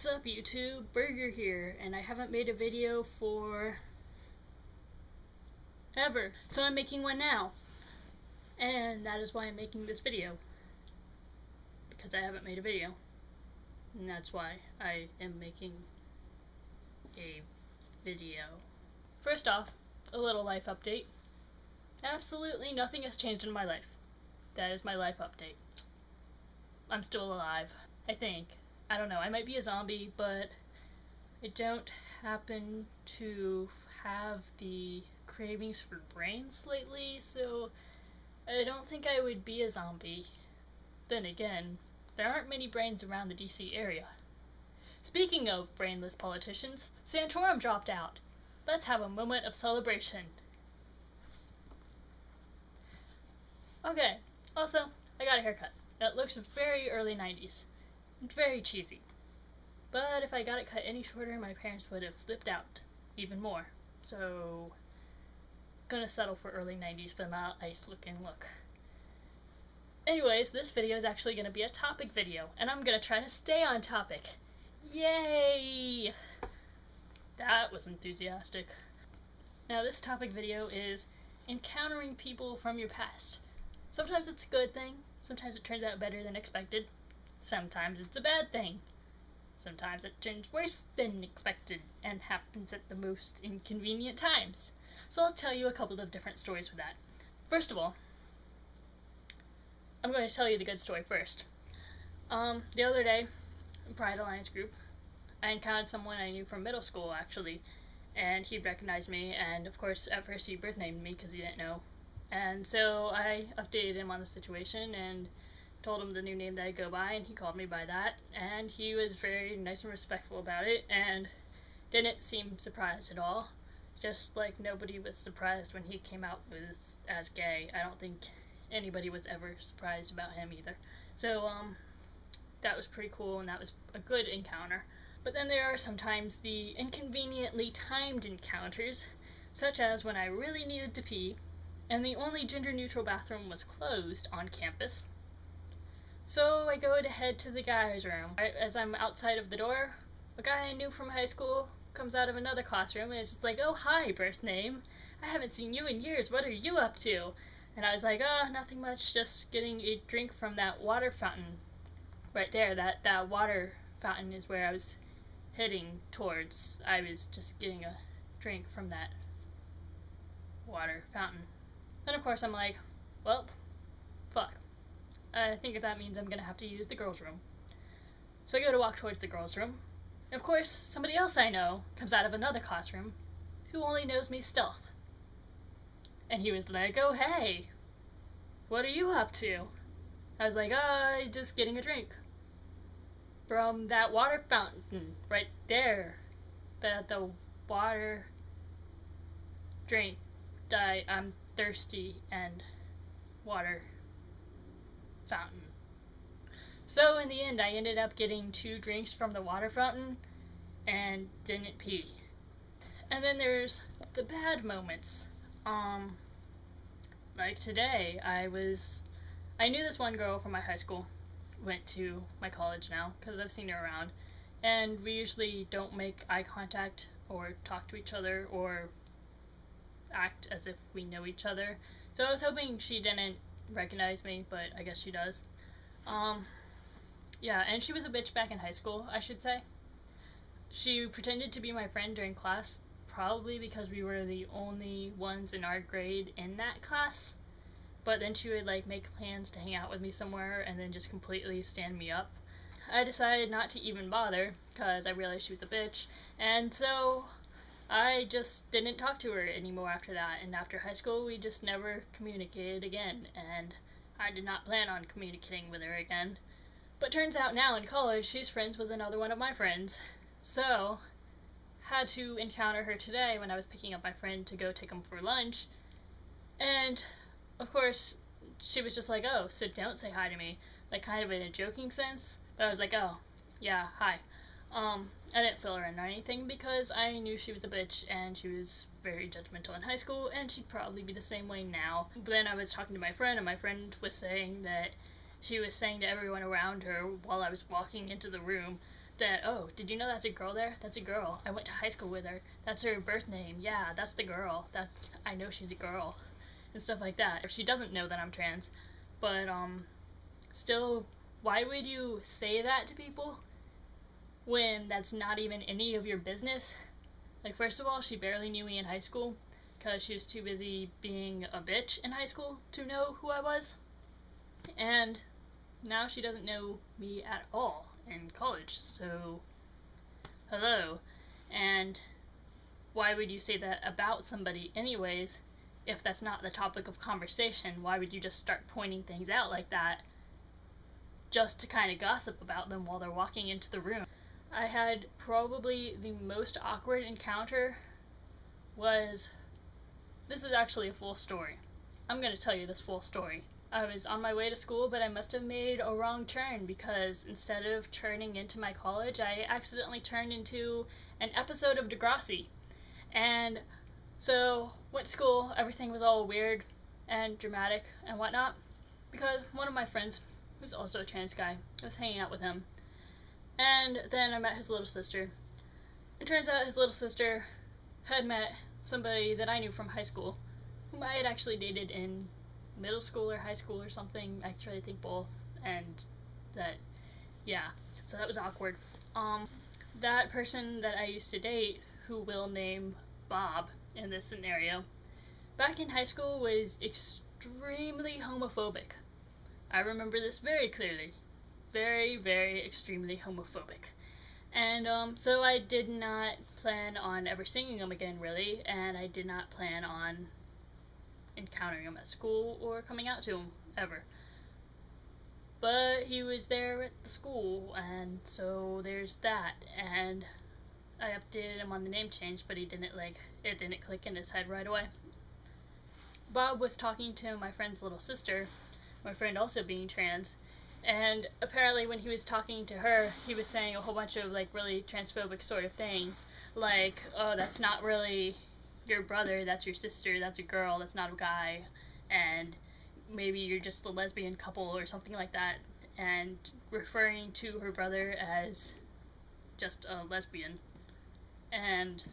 What's up YouTube? Burger here, and I haven't made a video for ever, so I'm making one now. And that is why I'm making this video, because I haven't made a video, and that's why I am making a video. First off, a little life update. Absolutely nothing has changed in my life. That is my life update. I'm still alive, I think. I don't know, I might be a zombie, but I don't happen to have the cravings for brains lately, so I don't think I would be a zombie. Then again, there aren't many brains around the DC area. Speaking of brainless politicians, Santorum dropped out. Let's have a moment of celebration. Okay, also, I got a haircut. It looks very early 90s. Very cheesy. But if I got it cut any shorter, my parents would have flipped out even more. So, gonna settle for early 90s Vanilla Ice looking look. Anyways, this video is actually gonna be a topic video, and I'm gonna try to stay on topic. Yay! That was enthusiastic. Now this topic video is encountering people from your past. Sometimes it's a good thing, sometimes it turns out better than expected. Sometimes it's a bad thing. Sometimes it turns worse than expected and happens at the most inconvenient times. So I'll tell you a couple of different stories with that. First of all, I'm going to tell you the good story first. The other day, in Pride Alliance group, I encountered someone I knew from middle school actually, and he recognized me, and of course at first he birth named me because he didn't know. And so I updated him on the situation and told him the new name that I go by, and he called me by that, and he was very nice and respectful about it and didn't seem surprised at all, just like nobody was surprised when he came out as gay. I don't think anybody was ever surprised about him either. So that was pretty cool, and that was a good encounter. But then there are sometimes the inconveniently timed encounters, such as when I really needed to pee and the only gender-neutral bathroom was closed on campus. So I go to head to the guys' room. As I'm outside of the door, a guy I knew from high school comes out of another classroom and is just like, "Oh, hi, birth name. I haven't seen you in years. What are you up to?" And I was like, "Oh, nothing much. Just getting a drink from that water fountain right there. That water fountain is where I was heading towards. I was just getting a drink from that water fountain." Then of course I'm like, well, fuck. I think that means I'm gonna have to use the girls' room. So I go to walk towards the girls' room. And of course, somebody else I know comes out of another classroom who only knows me stealth. And he was like, "Oh, hey, what are you up to?" I was like, just getting a drink from that water fountain right there. The water drink. I'm thirsty and water fountain. So in the end, I ended up getting 2 drinks from the water fountain and didn't pee. And then there's the bad moments. Like today, I knew this one girl from my high school, went to my college now because I've seen her around, and we usually don't make eye contact or talk to each other or act as if we know each other. So I was hoping she didn't recognize me, but I guess she does. Yeah, and she was a bitch back in high school, I should say. She pretended to be my friend during class, probably because we were the only ones in our grade in that class. But then she would like make plans to hang out with me somewhere and then just completely stand me up. I decided not to even bother because I realized she was a bitch, and so I just didn't talk to her anymore after that, and after high school we just never communicated again, and I did not plan on communicating with her again. But turns out now in college she's friends with another one of my friends, so had to encounter her today when I was picking up my friend to go take him for lunch, and of course she was just like, "Oh, so don't say hi to me," like kind of in a joking sense, but I was like, "Oh, yeah, hi." I didn't fill her in or anything because I knew she was a bitch and she was very judgmental in high school, and she'd probably be the same way now. But then I was talking to my friend, and my friend was saying that she was saying to everyone around her while I was walking into the room that, oh, did you know that's a girl there? That's a girl. I went to high school with her. That's her birth name. Yeah, that's the girl. I know she's a girl. And stuff like that. If she doesn't know that I'm trans. But, still, why would you say that to people when that's not even any of your business? Like, first of all, she barely knew me in high school because she was too busy being a bitch in high school to know who I was. And now she doesn't know me at all in college, so hello. And why would you say that about somebody anyways if that's not the topic of conversation? Why would you just start pointing things out like that just to kind of gossip about them while they're walking into the room? I had probably the most awkward encounter this is actually a full story. I'm going to tell you this full story. I was on my way to school, but I must have made a wrong turn because instead of turning into my college, I accidentally turned into an episode of Degrassi. And so, went to school, everything was all weird and dramatic and whatnot, because one of my friends, who's also a trans guy, I was hanging out with him. And then I met his little sister. It turns out his little sister had met somebody that I knew from high school, whom I had actually dated in middle school or high school or something. I actually think both. And that, yeah, so that was awkward. That person that I used to date, who we'll name Bob in this scenario, back in high school was extremely homophobic. I remember this very clearly. Very, very extremely homophobic. And so I did not plan on ever seeing him again, really, and I did not plan on encountering him at school or coming out to him, ever. But he was there at the school, and so there's that, and I updated him on the name change, but it didn't click in his head right away. Bob was talking to my friend's little sister, my friend also being trans, and apparently when he was talking to her, he was saying a whole bunch of, really transphobic sort of things, like, oh, that's not really your brother, that's your sister, that's a girl, that's not a guy, and maybe you're just a lesbian couple or something like that, and referring to her brother as just a lesbian, and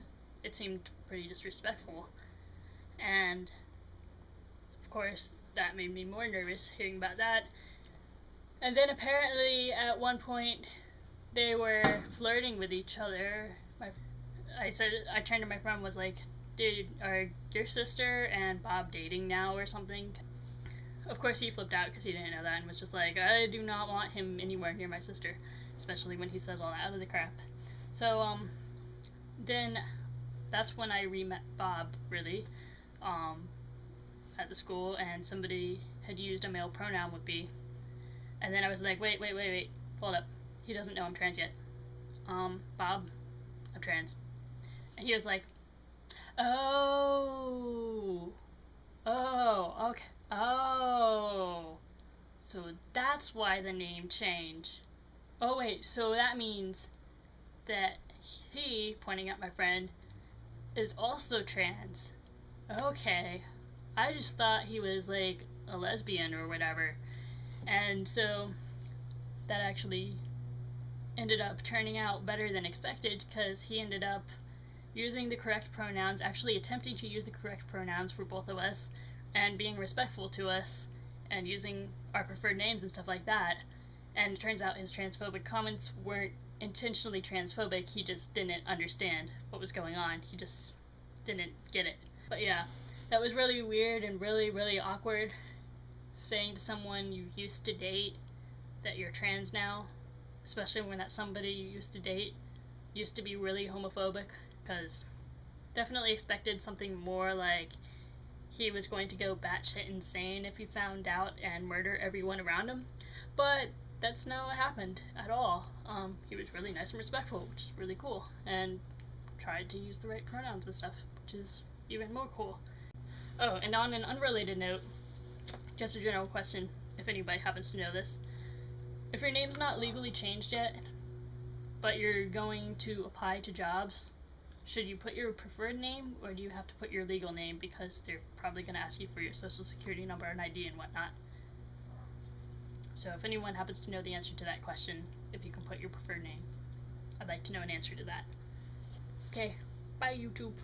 it seemed pretty disrespectful, and of course that made me more nervous hearing about that. And then apparently at one point they were flirting with each other. I turned to my friend and was like, dude, are your sister and Bob dating now or something? Of course he flipped out because he didn't know that and was just like, I do not want him anywhere near my sister, especially when he says all that other crap. So then that's when I re-met Bob, really, at the school, and somebody had used a male pronoun with me. And then I was like, wait, hold up. He doesn't know I'm trans yet. Bob, I'm trans. And he was like, oh, okay, oh, so that's why the name changed. Oh wait, so that means that he, pointing at my friend, is also trans. Okay, I just thought he was like a lesbian or whatever. And so that actually ended up turning out better than expected because he ended up using the correct pronouns, actually attempting to use the correct pronouns for both of us, and being respectful to us, and using our preferred names and stuff like that. And it turns out his transphobic comments weren't intentionally transphobic, he just didn't understand what was going on. He just didn't get it. But yeah, that was really weird and really, really awkward, saying to someone you used to date that you're trans now, especially when that somebody you used to date used to be really homophobic, because definitely expected something more like he was going to go batshit insane if he found out and murder everyone around him, but that's not what happened at all. He was really nice and respectful, which is really cool, and tried to use the right pronouns and stuff, which is even more cool. Oh, and on an unrelated note, just a general question, if anybody happens to know this. If your name's not legally changed yet, but you're going to apply to jobs, should you put your preferred name, or do you have to put your legal name because they're probably going to ask you for your social security number and ID and whatnot? So if anyone happens to know the answer to that question, if you can put your preferred name. I'd like to know an answer to that. Okay, bye YouTube.